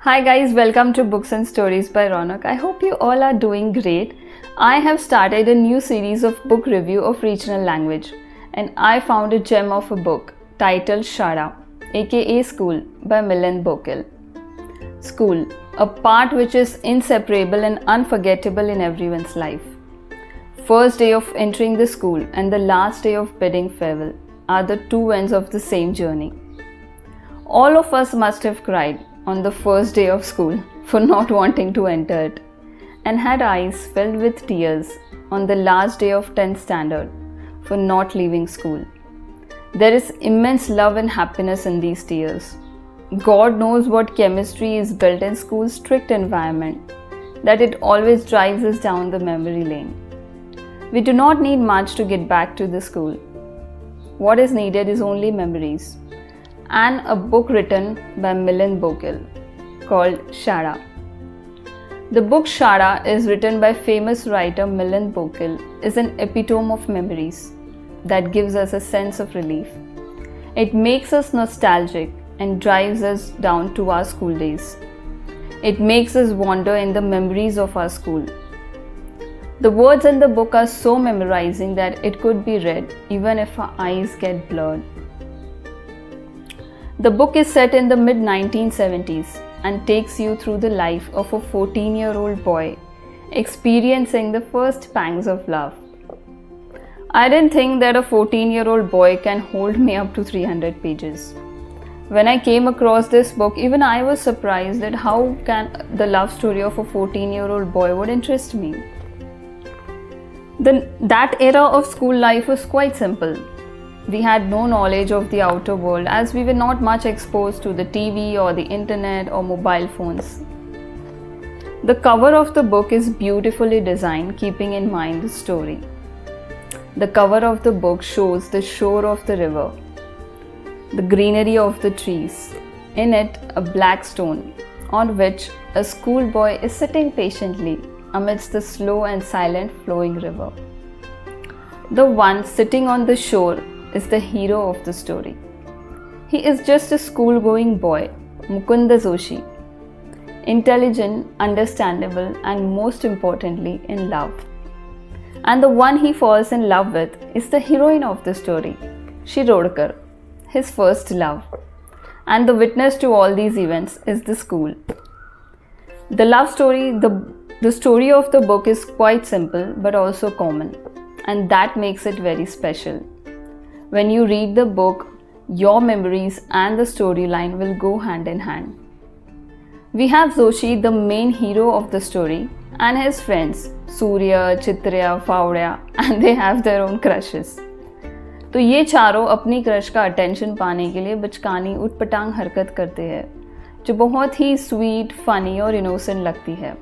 Hi guys, welcome to Books and Stories by Ronak. I hope you all are doing great. I have started a new series of book review of regional language and I found a gem of a book titled Shara, aka School by Milind Bokil. School, a part which is inseparable and unforgettable in everyone's life. First day of entering the school and the last day of bidding farewell are the two ends of the same journey. All of us must have cried on the first day of school for not wanting to enter it, and had eyes filled with tears on the last day of 10th standard for not leaving school. There is immense love and happiness in these tears. God knows what chemistry is built in school's strict environment, that it always drives us down the memory lane. We do not need much to get back to the school. What is needed is only memories. And a book written by Milind Bokil called Shara. The book Shara is written by famous writer Milind Bokil is an epitome of memories that gives us a sense of relief. It makes us nostalgic and drives us down to our school days. It makes us wander in the memories of our school. The words in the book are so memorizing that it could be read even if our eyes get blurred. The book is set in the mid-1970s and takes you through the life of a 14-year-old boy experiencing the first pangs of love. I didn't think that a 14-year-old boy can hold me up to 300 pages. When I came across this book, even I was surprised at how can the love story of a 14-year-old boy would interest me. That era of school life was quite simple. We had no knowledge of the outer world as we were not much exposed to the TV or the internet or mobile phones. The cover of the book is beautifully designed, keeping in mind the story. The cover of the book shows the shore of the river, the greenery of the trees. In it, a black stone on which a schoolboy is sitting patiently amidst the slow and silent flowing river. The one sitting on the shore is the hero of the story. He is just a school-going boy, Mukunda Joshi, intelligent, understandable, and most importantly, in love. And the one he falls in love with is the heroine of the story, Shirodkar, his first love. And the witness to all these events is the school. The love story, the story of the book is quite simple but also common, and that makes it very special. When you read the book, your memories and the storyline will go hand in hand. We have Joshi, the main hero of the story, and his friends Surya, Chitrya, Faudya, and they have their own crushes. तो ये चारों अपनी crush का attention पाने के लिए बचकानी उटपटांग हरकत करते हैं, जो बहुत ही स्वीट, फनी और इनोसेंट लगती है.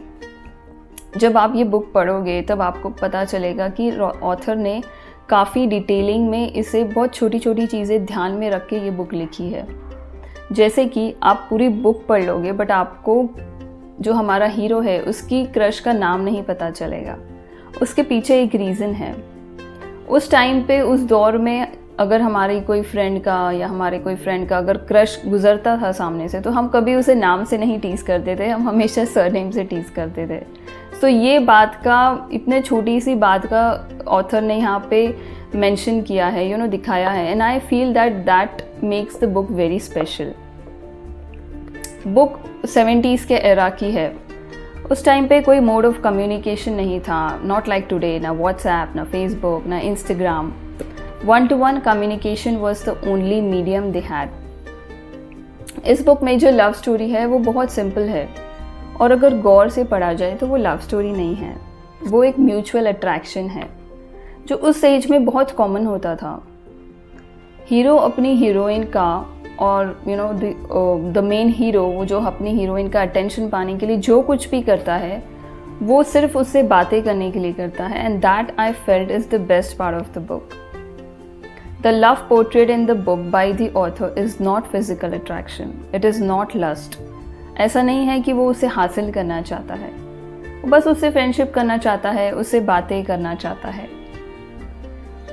जब आप ये बुक पढ़ोगे तब आपको पता चलेगा कि ऑथर ने काफ़ी डिटेलिंग में इसे बहुत छोटी छोटी चीज़ें ध्यान में रख के ये बुक लिखी है. जैसे कि आप पूरी बुक पढ़ लोगे बट आपको जो हमारा हीरो है उसकी क्रश का नाम नहीं पता चलेगा. उसके पीछे एक रीज़न है. उस टाइम पे उस दौर में अगर हमारे कोई फ्रेंड का अगर क्रश गुजरता था सामने से तो हम कभी उसे नाम से नहीं टीज़ करते थे, हम हमेशा सरनेम से टीज़ करते थे. तो ये बात का, इतने छोटी सी बात का ऑथर ने यहाँ पे मेंशन किया है, दिखाया है. And I feel that makes the book very special. Book 70s के एरा की है. उस टाइम पे कोई मोड ऑफ कम्युनिकेशन नहीं था, नॉट लाइक टुडे, ना व्हाट्सएप, ना फेसबुक, ना Instagram. 1-to-1 communication was the only medium they had. इस बुक में जो लव स्टोरी है वो बहुत सिंपल है और अगर गौर से पढ़ा जाए तो वो लव स्टोरी नहीं है, वो एक म्यूचुअल अट्रैक्शन है जो उस एज में बहुत कॉमन होता था. हीरो अपनी हीरोइन का और द मेन हीरो वो जो अपनी हीरोइन का अटेंशन पाने के लिए जो कुछ भी करता है वो सिर्फ उससे बातें करने के लिए करता है. And that I felt is the best part of the book. The love portrayed in the book by the author is not physical attraction. It is not lust. ऐसा नहीं है कि वो उसे हासिल करना चाहता है, वो बस उससे फ्रेंडशिप करना चाहता है, उससे बातें करना चाहता है.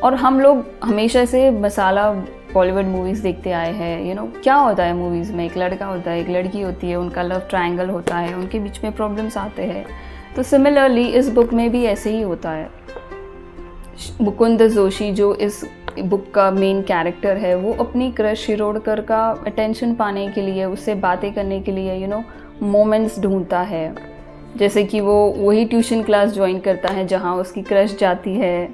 और हम लोग हमेशा से मसाला बॉलीवुड मूवीज़ देखते आए हैं, क्या होता है मूवीज़ में, एक लड़का होता है, एक लड़की होती है, उनका लव ट्रायंगल होता है, उनके बीच में प्रॉब्लम्स आते हैं। तो सिमिलरली इस बुक में भी ऐसे ही होता है। मुकुंद जोशी जो इस बुक का मेन कैरेक्टर है, वो अपनी क्रश शिरोडकर का अटेंशन पाने के लिए, उससे बातें करने के लिए मोमेंट्स ढूंढता है। जैसे कि वो वही ट्यूशन क्लास ज्वाइन करता है जहाँ उसकी क्रश जाती है,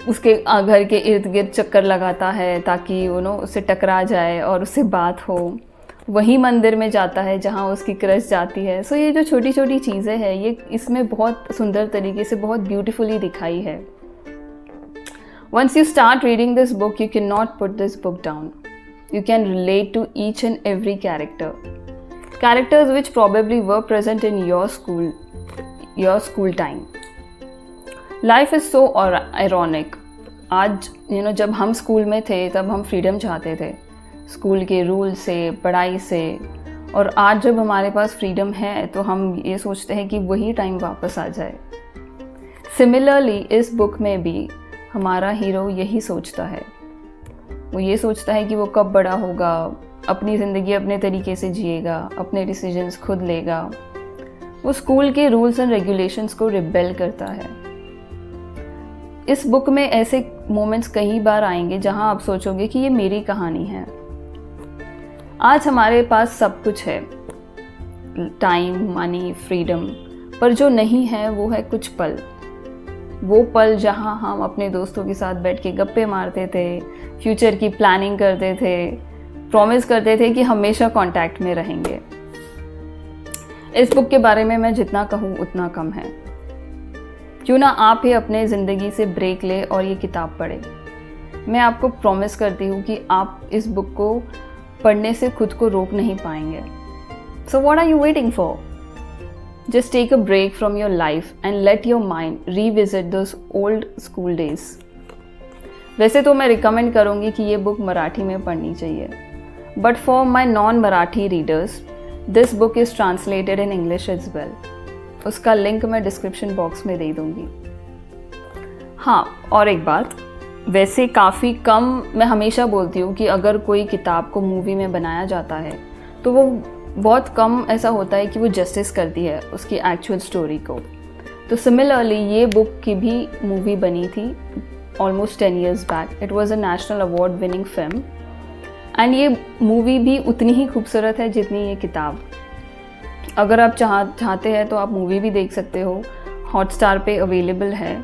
उसके घर के इर्द गिर्द चक्कर लगाता है ताकि उससे टकरा जाए और उससे बात हो। वही मंदिर में जाता है जहाँ उसकी क्रश जाती है। सो ये जो छोटी छोटी चीज़ें हैं, ये इसमें बहुत सुंदर तरीके से, बहुत ब्यूटीफुली दिखाई है। Once you start reading this book, you cannot put this book down. You can relate to each and every character. Characters which probably were present in your school time. Life is so ironic. आज जब हम school में थे तब हम freedom चाहते थे, school के रूल से, पढ़ाई से, और आज जब हमारे पास फ्रीडम है तो हम ये सोचते हैं कि वही टाइम वापस आ जाए। सिमिलरली इस बुक में भी हमारा हीरो यही सोचता है। वो ये सोचता है कि वो कब बड़ा होगा, अपनी ज़िंदगी अपने तरीके से जिएगा, अपने डिसीजंस खुद लेगा। वो स्कूल के रूल्स एंड रेगुलेशंस को रिबेल करता है। इस बुक में ऐसे मोमेंट्स कई बार आएंगे जहां आप सोचोगे कि ये मेरी कहानी है। आज हमारे पास सब कुछ है, टाइम, मनी, फ्रीडम, पर जो नहीं है वो है कुछ पल। वो पल जहाँ हम अपने दोस्तों के साथ बैठ के गप्पे मारते थे, फ्यूचर की प्लानिंग करते थे, प्रॉमिस करते थे कि हमेशा कांटेक्ट में रहेंगे। इस बुक के बारे में मैं जितना कहूँ उतना कम है। क्यों ना आप ही अपने ज़िंदगी से ब्रेक ले और ये किताब पढ़े। मैं आपको प्रॉमिस करती हूँ कि आप इस बुक को पढ़ने से खुद को रोक नहीं पाएंगे। So what are you waiting for? Just take a break from your life and let your mind revisit those old school days. वैसे तो मैं रिकमेंड करूँगी कि ये बुक मराठी में पढ़नी चाहिए, but for my non Marathi readers this book is translated in English as well. उसका लिंक मैं डिस्क्रिप्शन बॉक्स में दे दूँगी। हाँ, और एक बात, वैसे काफ़ी कम मैं हमेशा बोलती हूँ कि अगर कोई किताब को मूवी में बनाया जाता है तो वो बहुत कम ऐसा होता है कि वो जस्टिस करती है उसकी एक्चुअल स्टोरी को। तो सिमिलरली ये बुक की भी मूवी बनी थी almost 10 years back. It was a national award winning film and ये मूवी भी उतनी ही खूबसूरत है जितनी ये किताब। अगर आप चाहते हैं तो आप मूवी भी देख सकते हो, हॉटस्टार पे अवेलेबल है,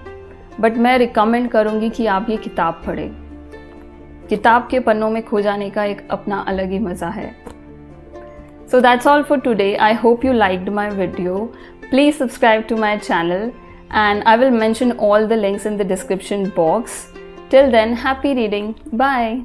बट मैं रिकमेंड करूँगी कि आप ये किताब पढ़ें। किताब के पन्नों में खो जाने का एक अपना अलग ही मज़ा है। So that's all for today. I hope you liked my video. Please subscribe to my channel and I will mention all the links in the description box. Till then, happy reading. Bye.